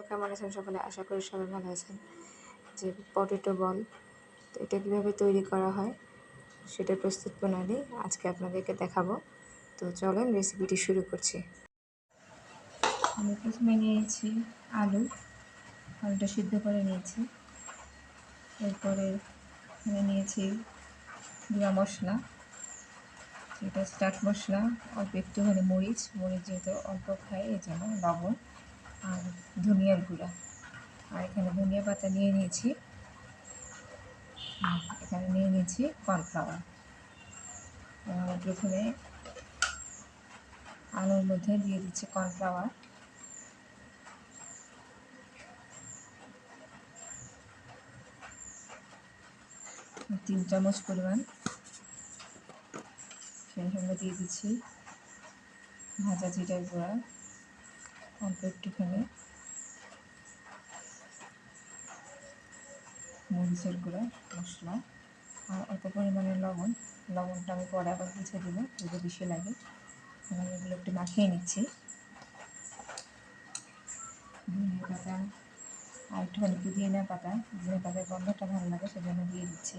আপনারা কেমন আছেন সকলে? আশা করি সবাই ভালো আছেন। যে পটেটো বল, তো এটা কীভাবে তৈরি করা হয় সেটার প্রস্তুত প্রণালী আজকে আপনাদেরকে দেখাবো। তো চলেন রেসিপিটি শুরু করছি। আমি প্রথমে নিয়েছি আলুটা সিদ্ধ করে নিয়েছি। এরপরে এখানে নিয়েছি গুঁড়া মশলা, এটা চাট মশলা, অল্প একটুখানি মরিচ যেহেতু অল্প খাই এই জন্য লবণ আর ধনিয়ার গুঁড়া, আর এখানে ধনিয়া পাতা নিয়ে নিয়েছি, এখানে নিয়ে নিয়েছি কর্নফ্লাওয়ার। আমরা প্রথমে আলুর মধ্যে দিয়ে দিচ্ছি কর্নফ্লাওয়ার, তিন চামচ পরিমাণ। সেই সঙ্গে দিয়ে দিচ্ছি ভাজা জিরার গুঁড়া অল্প একটুখানি, মরিচের গুঁড়া মশলা আর অল্প পরিমাণে লবণটা আমি পরে আবার বুঝে দেবো যদি বেশি লাগে। আমি এগুলো একটু মাখিয়ে নিচ্ছি। ধনিয়া পাতা আর একটুখানি পুদিনা পাতার গন্ধটা ভালো লাগে সেজন্য দিয়ে দিচ্ছি।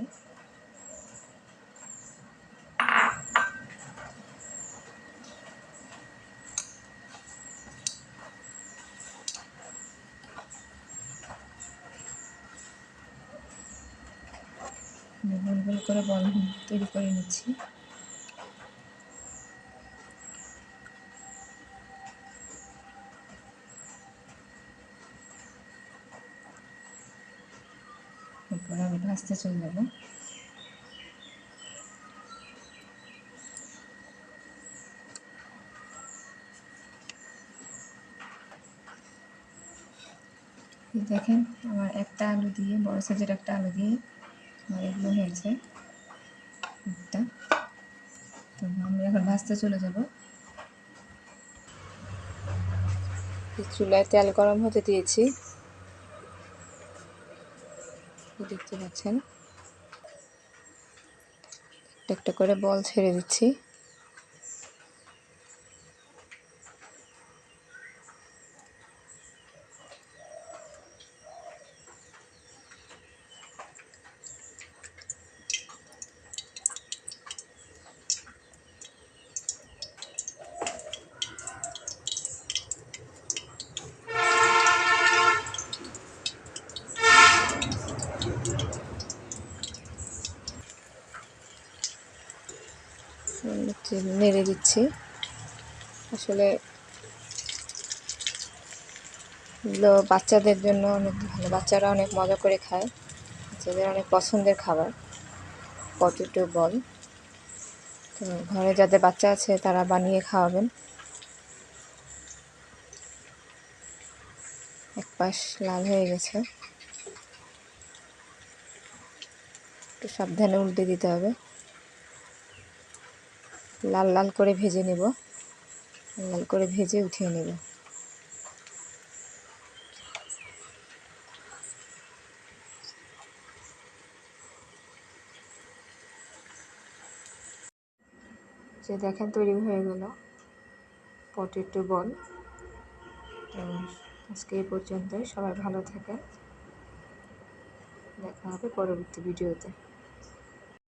গোল গোল করে বল তৈরি করে নিচ্ছি। এরপরে আমি ভাজতে চলে যাব। দেখেন আমার একটা আলু দিয়ে, বড় সাইজের একটা আলু দিয়ে আমার এগুলো হয়েছে একটা। তো আমি এখন ভাজতে চলে যাব। চুলায় তেল গরম হতে দিয়েছি, দেখতে পাচ্ছেন একটা একটা করে বল ছেড়ে দিচ্ছি। নেড়ে দিচ্ছি। আসলে এগুলো বাচ্চাদের জন্য অনেক ভালো, বাচ্চারা অনেক মজা করে খায়, বাচ্চাদের অনেক পছন্দের খাবার পটেটো বল। তো ঘরে যাদের বাচ্চা আছে তারা বানিয়ে খাওয়াবেন। এক পাশ লাল হয়ে গেছে, একটু সাবধানে উল্টে দিতে হবে। লাল লাল করে ভেজে নেব, লাল করে ভেজে উঠিয়ে নেব। যে দেখেন তৈরি হয়ে গেল পটেটো বল। আজকে এই পর্যন্তই, সবাই ভালো থাকেন, দেখা হবে পরবর্তী ভিডিওতে।